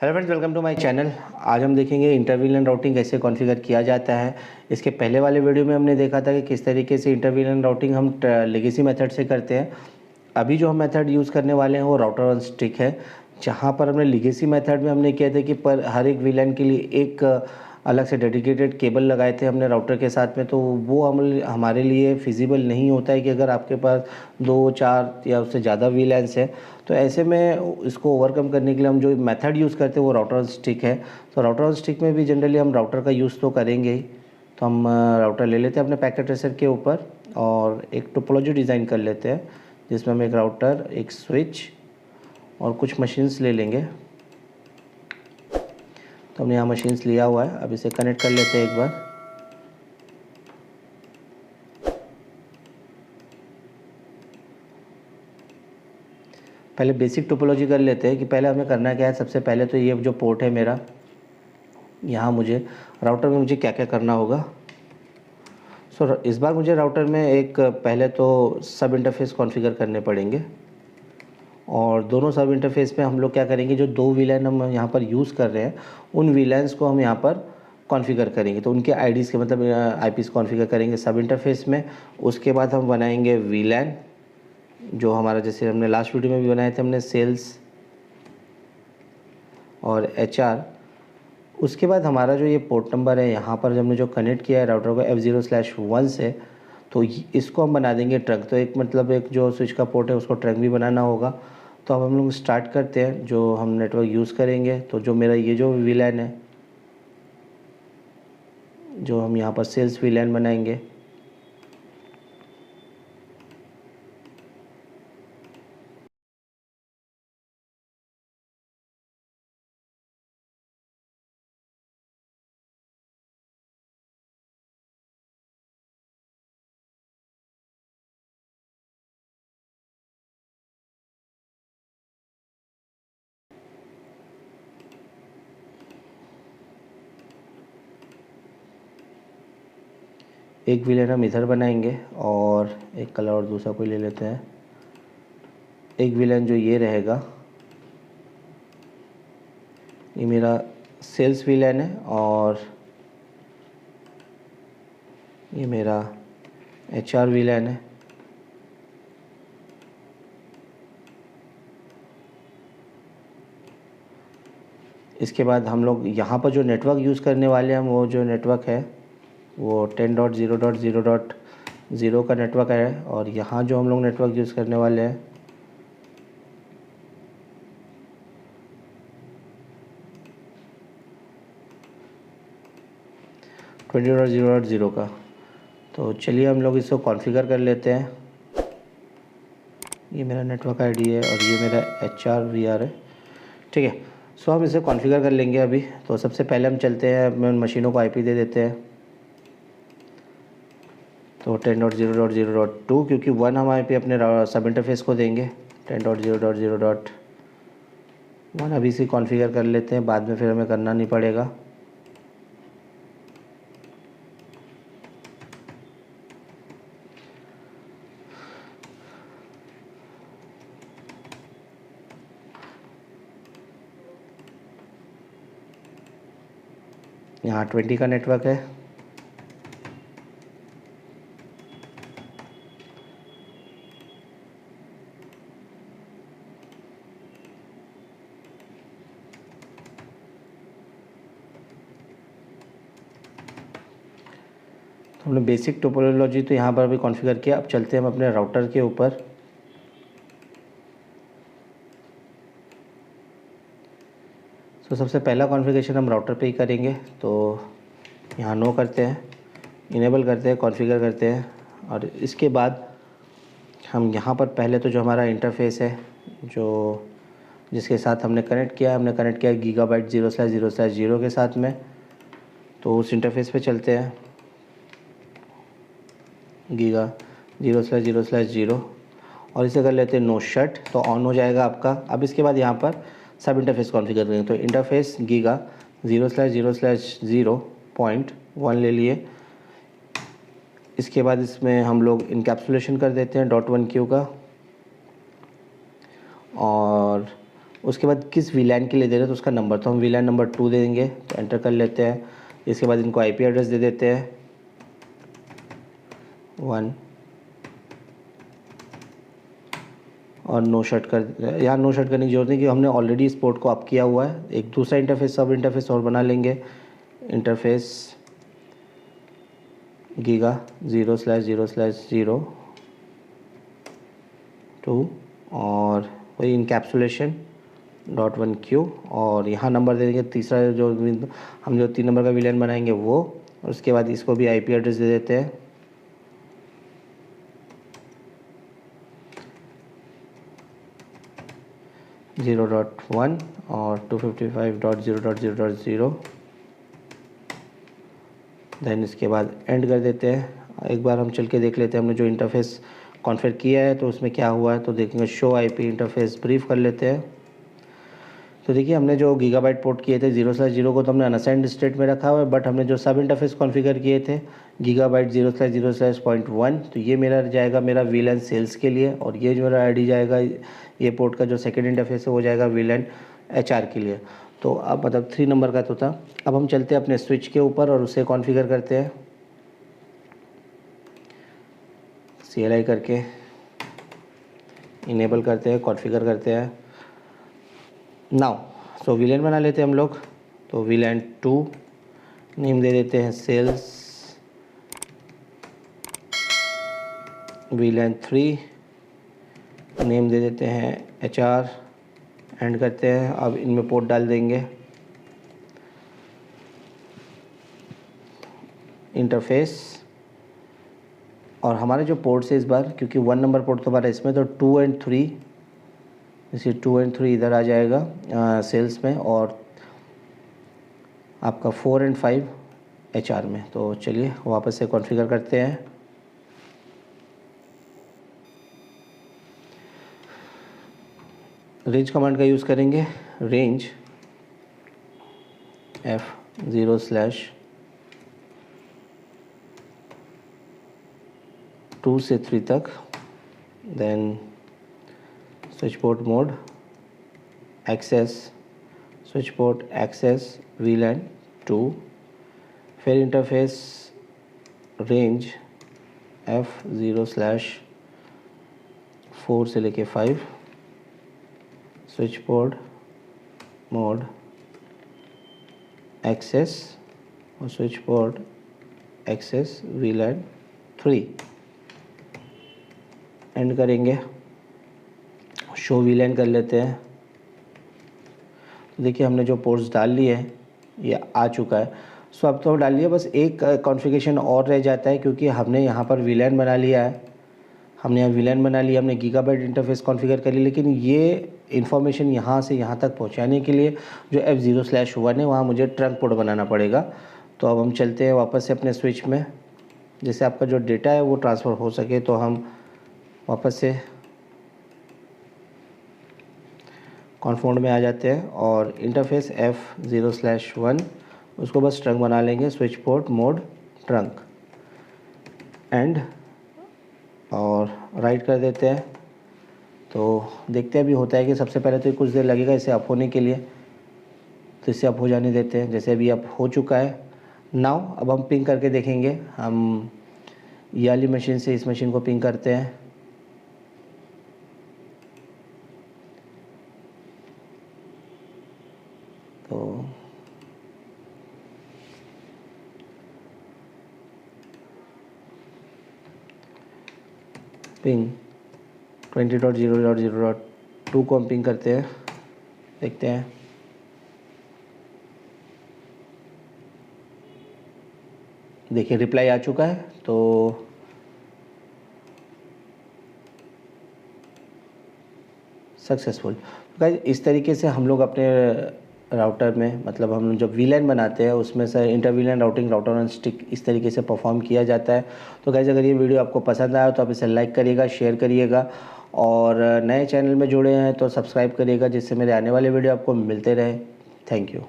Hello friends, welcome to my channel. आज हम देखेंगे इंटरवीलन राउटिंग कैसे कॉन्फ़िगर किया जाता है। इसके पहले वाले वीडियो में हमने देखा था कि किस तरीके से इंटरवीलन राउटिंग हम लेगेसी मेथड से करते हैं। अभी जो हम मेथड यूज़ करने वाले हैं वो राउटर ऑन स्टिक है, जहाँ पर हमने लेगेसी मेथड में हमने किया था कि पर हर एक वीलन के लिए एक अलग से डेडिकेटेड केबल लगाए थे हमने राउटर के साथ में। तो वो हमारे लिए फिजिबल नहीं होता है कि अगर आपके पास 2-4 या उससे ज़्यादा वीलैंस है। तो ऐसे में इसको ओवरकम करने के लिए हम जो मेथड यूज़ करते हैं वो राउटर ऑन स्टिक है। तो राउटर ऑन स्टिक में भी जनरली हम राउटर का यूज़ तो करेंगे ही। तो हम राउटर ले लेते हैं अपने पैकेट ट्रेसर के ऊपर और एक टोपोलॉजी डिज़ाइन कर लेते हैं, जिसमें हम एक राउटर, एक स्विच और कुछ मशीन्स ले लेंगे। तो हमने यहाँ मशीन्स लिया हुआ है, अब इसे कनेक्ट कर लेते हैं एक बार। पहले बेसिक टोपोलॉजी कर लेते हैं कि पहले हमें करना क्या है। सबसे पहले तो ये जो पोर्ट है मेरा, यहाँ मुझे राउटर में मुझे क्या क्या करना होगा। इस बार मुझे राउटर में एक पहले तो सब इंटरफेस कॉन्फ़िगर करने पड़ेंगे और दोनों सब इंटरफेस में हम लोग क्या करेंगे, जो दो वीलैन हम यहाँ पर यूज़ कर रहे हैं उन वीलैंस को हम यहाँ पर कॉन्फ़िगर करेंगे। तो उनके आईडीज़ के मतलब आईपीज़ कॉन्फ़िगर करेंगे सब इंटरफेस में। उसके बाद हम बनाएंगे वीलैन, जो हमारा जैसे हमने लास्ट वीडियो में भी बनाए थे हमने सेल्स और एचआर। उसके बाद हमारा जो ये पोर्ट नंबर है यहाँ पर हमने जो कनेक्ट किया है राउटर को F0/1 से, तो इसको हम बना देंगे ट्रंक। तो एक मतलब एक जो स्विच का पोर्ट है उसको ट्रंक भी बनाना होगा। तो अब हम लोग स्टार्ट करते हैं जो हम नेटवर्क यूज़ करेंगे। तो जो मेरा ये जो वीलैन है, जो हम यहाँ पर सेल्स वीलैन बनाएंगे, एक वीलैन हम इधर बनाएंगे और एक कलर और दूसरा कोई ले लेते हैं। एक वीलैन जो ये रहेगा, ये मेरा सेल्स वीलैन है और ये मेरा एचआर वीलैन है। इसके बाद हम लोग यहाँ पर जो नेटवर्क यूज़ करने वाले हैं, वो जो नेटवर्क है वो 10.0.0.0 का नेटवर्क है। और यहाँ जो हम लोग नेटवर्क यूज़ करने वाले हैं 20.0.0 का। तो चलिए हम लोग इसको कॉन्फ़िगर कर लेते हैं। ये मेरा नेटवर्क आईडी है और ये मेरा HRVR है, ठीक है। हम इसे कॉन्फ़िगर कर लेंगे अभी। तो सबसे पहले हम चलते हैं, मशीनों को आईपी दे देते हैं। तो 10.0.0.2, क्योंकि 1 हम आईपी अपने सब इंटरफेस को देंगे। 10.0.0.1 अभी से कॉन्फ़िगर कर लेते हैं, बाद में फिर हमें करना नहीं पड़ेगा। यहाँ 20 का नेटवर्क है। हमने बेसिक टोपोलॉजी तो यहाँ पर भी कॉन्फ़िगर किया। अब चलते हैं हम अपने राउटर के ऊपर। सबसे पहला कॉन्फ़िगरेशन हम राउटर पे ही करेंगे। तो यहाँ नो करते हैं, इनेबल करते हैं, कॉन्फ़िगर करते हैं। और इसके बाद हम यहाँ पर पहले तो जो हमारा इंटरफेस है, जो जिसके साथ हमने कनेक्ट किया गीगाबाइट 0/0/0 के साथ में। तो उस इंटरफेस पे चलते हैं, गीगा 0/0/0, और इसे कर लेते हैं नो शट। तो ऑन हो जाएगा आपका। अब इसके बाद यहाँ पर सब इंटरफेस कॉन्फ़िगर करेंगे। तो इंटरफेस गीगा 0/0/0.1 ले लिए। इसके बाद इसमें हम लोग इनकैप्सुलेशन कर देते हैं .1Q का, और उसके बाद किस वीलैन के लिए दे रहे हैं तो उसका नंबर, तो हम वीलैन नंबर 2 दे देंगे, तो एंटर कर लेते हैं। इसके बाद इनको आईपी एड्रेस दे देते हैं 1 और नो शट कर, यहाँ नो शट करने की जरूरत नहीं कि हमने ऑलरेडी इस पोर्ट को अप किया हुआ है। एक दूसरा इंटरफेस, सब इंटरफेस और बना लेंगे, इंटरफेस गीगा 0/0/0/2 और वही इनकैप्सुलेशन .1q और यहाँ नंबर दे देंगे तीसरा, जो हम जो 3 नंबर का विलेन बनाएंगे वो। और उसके बाद इसको भी आईपी एड्रेस दे देते हैं 0.1 और 255.0.0.0। देन इसके बाद एंड कर देते हैं। एक बार हम चल के देख लेते हैं हमने जो इंटरफेस कॉन्फ़िगर किया है तो उसमें क्या हुआ है, तो देखेंगे शो आईपी इंटरफेस ब्रीफ कर लेते हैं। तो देखिए हमने जो गीगाबाइट पोर्ट किए थे 0/0 को तो हमने अनअसाइंड स्टेट में रखा हुआ है, बट हमने जो सब इंटरफेस कॉन्फ़िगर किए थे गीगाबाइट 0/0/0.1 तो ये मेरा जाएगा मेरा वीलैन सेल्स के लिए, और ये जो मेरा आईडी जाएगा ये पोर्ट का जो सेकंड इंटरफेस है वो जाएगा वीलैन एचआर के लिए। तो अब मतलब 3 नंबर का तो था। अब हम चलते हैं अपने स्विच के ऊपर और उसे कॉन्फ़िगर करते हैं CLI करके, इनेबल करते हैं, कॉन्फ़िगर करते हैं। नाउ सो वीलैन बना लेते हैं हम लोग, तो वीलैन 2 नेम दे देते हैं सेल्स, वीलैन 3 नेम दे देते हैं HR, एंड करते हैं। अब इनमें पोर्ट डाल देंगे इंटरफेस, और हमारे जो पोर्ट से इस बार क्योंकि 1 नंबर पोर्ट तो हमारा इसमें, तो 2 और 3, इसी 2 और 3 इधर आ जाएगा सेल्स में, और आपका 4 और 5 HR में। तो चलिए वापस से कॉन्फ़िगर करते हैं। रेंज कमांड का यूज़ करेंगे, रेंज F0/2 से 3 तक, then switch port mode access, switch port access VLAN 2, फिर इंटरफेस रेंज F0/4 से लेके 5, स्विच पोर्ट मोड एक्सेस और switch port access VLAN 3, end करेंगे। शो वीलैन कर लेते हैं। देखिए हमने जो पोर्ट्स डाल लिए हैं ये आ चुका है। सो अब तो डाल लिया, बस एक कॉन्फ़िगरेशन और रह जाता है क्योंकि हमने यहाँ पर वीलैन बना लिया है, हमने यहाँ वीलैन बना लिया, हमने गीगाबाइट इंटरफेस कॉन्फ़िगर कर लिया, लेकिन ये इन्फॉर्मेशन यहाँ से यहाँ तक पहुँचाने के लिए जो F0/1 है वहाँ मुझे ट्रंक पोर्ट बनाना पड़ेगा। तो अब हम चलते हैं वापस से अपने स्विच में, जिससे आपका जो डेटा है वो ट्रांसफ़र हो सके। तो हम वापस से कॉन्फोर्ड में आ जाते हैं और इंटरफेस F0/1 उसको बस ट्रंक बना लेंगे, switch port mode trunk, and और राइट कर देते हैं। तो देखते हैं अभी होता है कि सबसे पहले तो कुछ देर लगेगा इसे अप होने के लिए, तो इसे अप हो जाने देते हैं। जैसे अभी अप हो चुका है। नाउ अब हम पिंग करके देखेंगे, हम ये वाली मशीन से इस मशीन को पिंग करते हैं। तो पिंग 20.0.0.2 को हम पिंग करते हैं, देखते हैं। देखिए रिप्लाई आ चुका है। तो सक्सेसफुल। गाइस इस तरीके से हम लोग अपने राउटर में, मतलब हम जब वीलैन बनाते हैं उसमें से inter वीलैन routing, router on stick इस तरीके से परफॉर्म किया जाता है। तो गाइस अगर ये वीडियो आपको पसंद आया तो आप इसे लाइक करिएगा, शेयर करिएगा, और नए चैनल में जुड़े हैं तो सब्सक्राइब करिएगा, जिससे मेरे आने वाले वीडियो आपको मिलते रहे। Thank you.